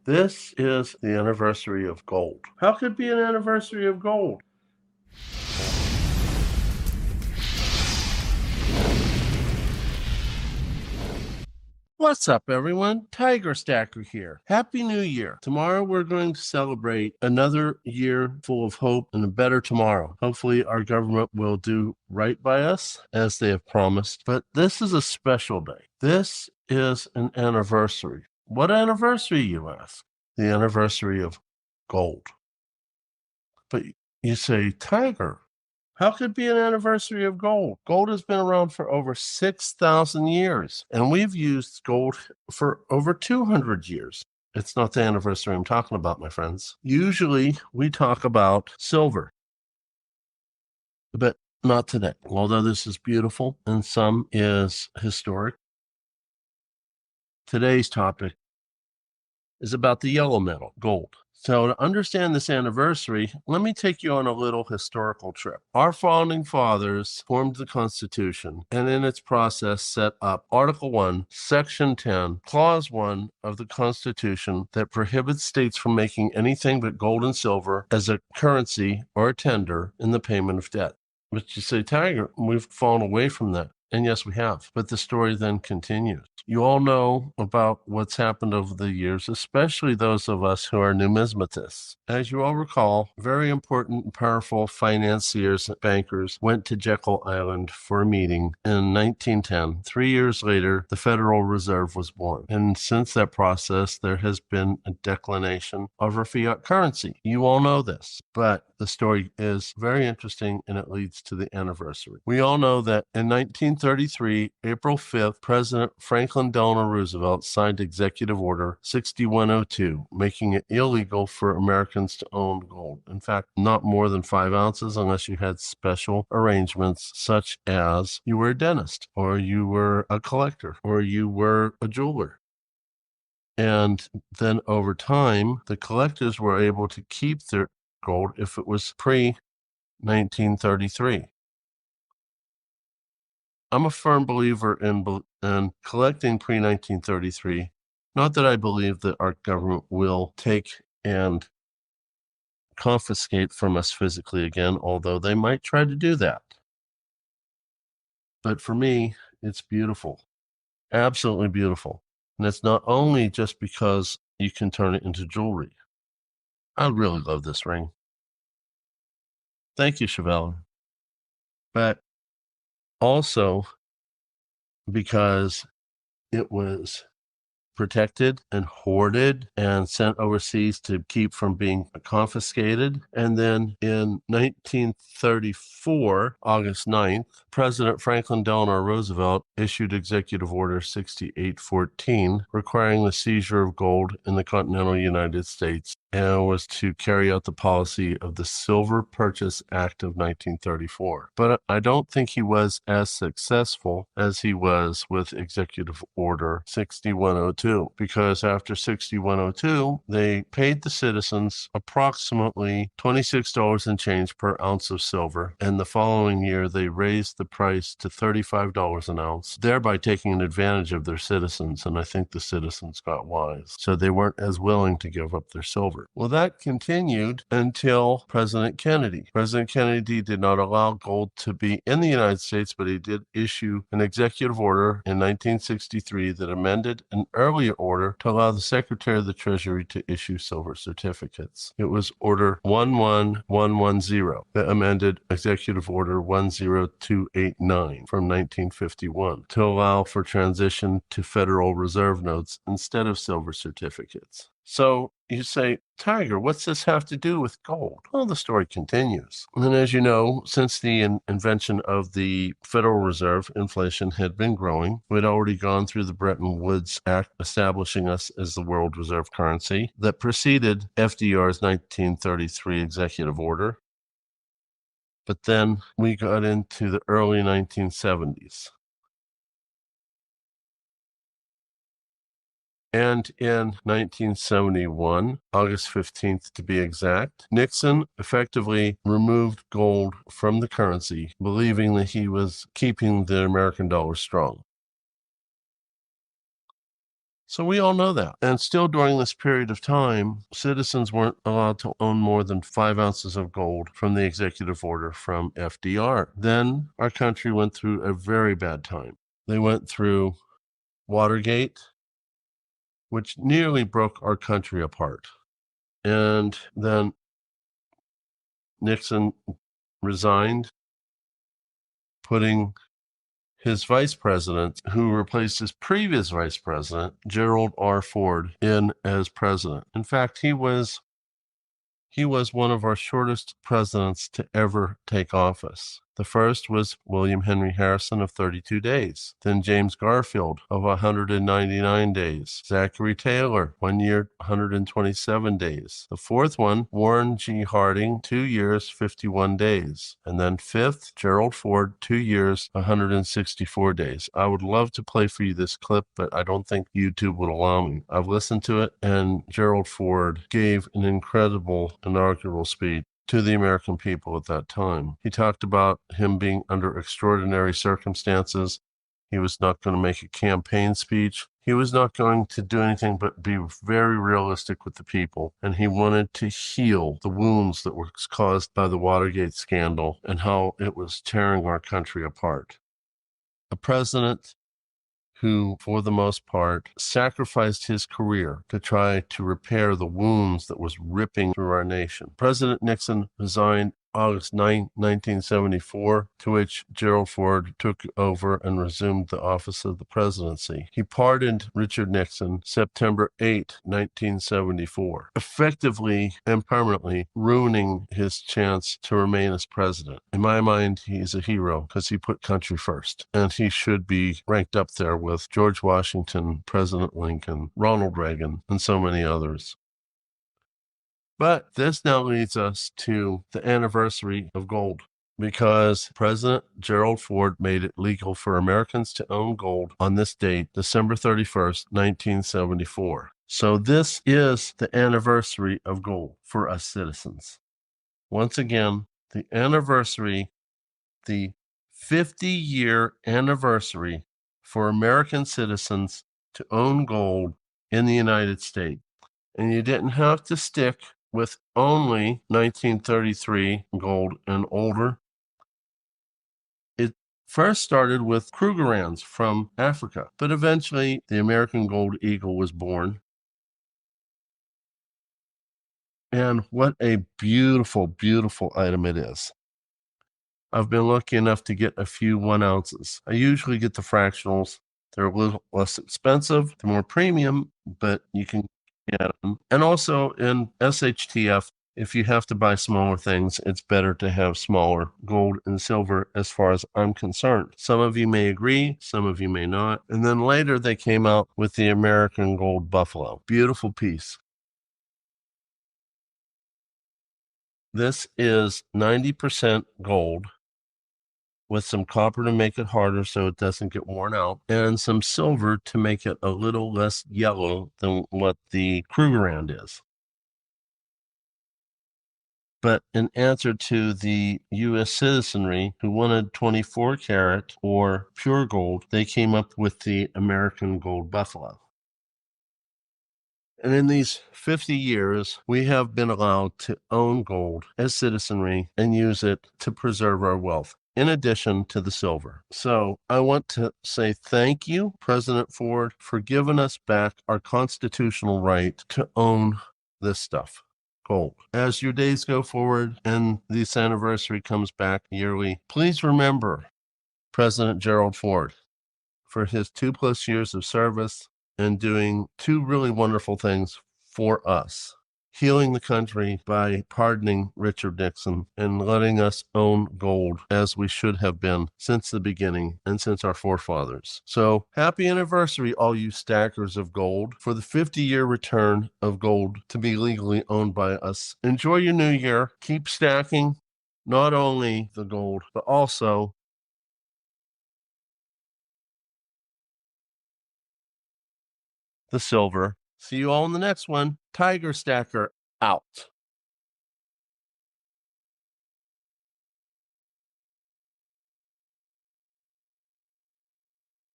This is the anniversary of gold. How could it be an anniversary of gold? What's up, everyone? Tiger Stacker here. Happy New Year. Tomorrow we're going to celebrate another year full of hope and a better tomorrow. Hopefully our government will do right by us as they have promised. But this is a special day. This is an anniversary. What anniversary, you ask? The anniversary of gold. But you say, Tiger, how could it be an anniversary of gold? Gold has been around for over 6,000 years, and we've used gold for over 200 years. It's not the anniversary I'm talking about, my friends. Usually we talk about silver, but not today. Although this is beautiful and some is historic, today's topic is about the yellow metal, gold. So to understand this anniversary, let me take you on a little historical trip. Our founding fathers formed the Constitution and in its process set up Article 1, Section 10, Clause 1 of the Constitution that prohibits states from making anything but gold and silver as a currency or a tender in the payment of debt. But you say, Tiger, we've fallen away from that. And yes, we have. But the story then continues. You all know about what's happened over the years, especially those of us who are numismatists. As you all recall, very important and powerful financiers and bankers went to Jekyll Island for a meeting in 1910. 3 years later, the Federal Reserve was born. And since that process, there has been a declination of our fiat currency. You all know this, but the story is very interesting and it leads to the anniversary. We all know that in 1933, April 5th, President Franklin Delano Roosevelt signed Executive Order 6102, making it illegal for Americans to own gold. In fact, not more than 5 ounces unless you had special arrangements such as you were a dentist or you were a collector or you were a jeweler. And then over time, the collectors were able to keep their gold if it was pre-1933. I'm a firm believer in collecting pre-1933. Not that I believe that our government will take and confiscate from us physically again, although they might try to do that. But for me, it's beautiful. Absolutely beautiful. And it's not only just because you can turn it into jewelry. I really love this ring. Thank you, Chevalier. But also because it was protected and hoarded and sent overseas to keep from being confiscated. And then in 1934, August 9th, President Franklin Delano Roosevelt issued Executive Order 6814, requiring the seizure of gold in the continental United States, and was to carry out the policy of the Silver Purchase Act of 1934. But I don't think he was as successful as he was with Executive Order 6102, because after 6102, they paid the citizens approximately $26 and change per ounce of silver, and the following year they raised the price to $35 an ounce, thereby taking advantage of their citizens, and I think the citizens got wise. So they weren't as willing to give up their silver. Well, that continued until President Kennedy. President Kennedy did not allow gold to be in the United States, but he did issue an executive order in 1963 that amended an earlier order to allow the Secretary of the Treasury to issue silver certificates. It was Order 11110 that amended Executive Order 10289 from 1951 to allow for transition to Federal Reserve notes instead of silver certificates. So you say, Tiger, what's this have to do with gold? Well, the story continues. And as you know, since the invention of the Federal Reserve, inflation had been growing. We'd already gone through the Bretton Woods Act establishing us as the world reserve currency that preceded FDR's 1933 executive order. But then we got into the early 1970s. And in 1971, August 15th to be exact, Nixon effectively removed gold from the currency, believing that he was keeping the American dollar strong. So we all know that. And still during this period of time, citizens weren't allowed to own more than 5 ounces of gold from the executive order from FDR. Then our country went through a very bad time. They went through Watergate, which nearly broke our country apart. And then Nixon resigned, putting his vice president, who replaced his previous vice president, Gerald R. Ford, in as president. In fact, he was one of our shortest presidents to ever take office. The first was William Henry Harrison of 32 days, then James Garfield of 199 days, Zachary Taylor, 1 year, 127 days. The fourth one, Warren G. Harding, 2 years, 51 days. And then fifth, Gerald Ford, 2 years, 164 days. I would love to play for you this clip, but I don't think YouTube would allow me. I've listened to it, and Gerald Ford gave an incredible inaugural speech to the American people at that time. He talked about him being under extraordinary circumstances. He was not going to make a campaign speech. He was not going to do anything but be very realistic with the people. And he wanted to heal the wounds that were caused by the Watergate scandal and how it was tearing our country apart. A president who, for the most part, sacrificed his career to try to repair the wounds that was ripping through our nation. President Nixon resigned August 9, 1974, to which Gerald Ford took over and resumed the office of the presidency. He pardoned Richard Nixon September 8, 1974, effectively and permanently ruining his chance to remain as president. In my mind, he's a hero because he put country first, and he should be ranked up there with George Washington, President Lincoln, Ronald Reagan, and so many others. But this now leads us to the anniversary of gold, because President Gerald Ford made it legal for Americans to own gold on this date, December 31st, 1974. So this is the anniversary of gold for us citizens. Once again, the 50-year anniversary for American citizens to own gold in the United States. And you didn't have to stick with only 1933 gold and older. It first started with Krugerrands from Africa, but eventually the American Gold Eagle was born. And what a beautiful, beautiful item it is. I've been lucky enough to get a few 1 ounces. I usually get the fractionals. They're a little less expensive, they're more premium, but you can get them. And also in SHTF, if you have to buy smaller things, it's better to have smaller gold and silver as far as I'm concerned. Some of you may agree, some of you may not. And then later they came out with the American Gold Buffalo. Beautiful piece. This is 90% gold, with some copper to make it harder so it doesn't get worn out, and some silver to make it a little less yellow than what the Krugerrand is. But in answer to the U.S. citizenry who wanted 24 karat or pure gold, they came up with the American Gold Buffalo. And in these 50 years, we have been allowed to own gold as citizenry and use it to preserve our wealth, in addition to the silver. So I want to say thank you, President Ford, for giving us back our constitutional right to own this stuff, gold. As your days go forward and this anniversary comes back yearly, please remember President Gerald Ford for his 2+ years of service and doing 2 really wonderful things for us. Healing the country by pardoning Richard Nixon and letting us own gold as we should have been since the beginning and since our forefathers. So happy anniversary, all you stackers of gold, for the 50-year return of gold to be legally owned by us. Enjoy your new year. Keep stacking not only the gold, but also the silver. See you all in the next one. Tiger Stacker out.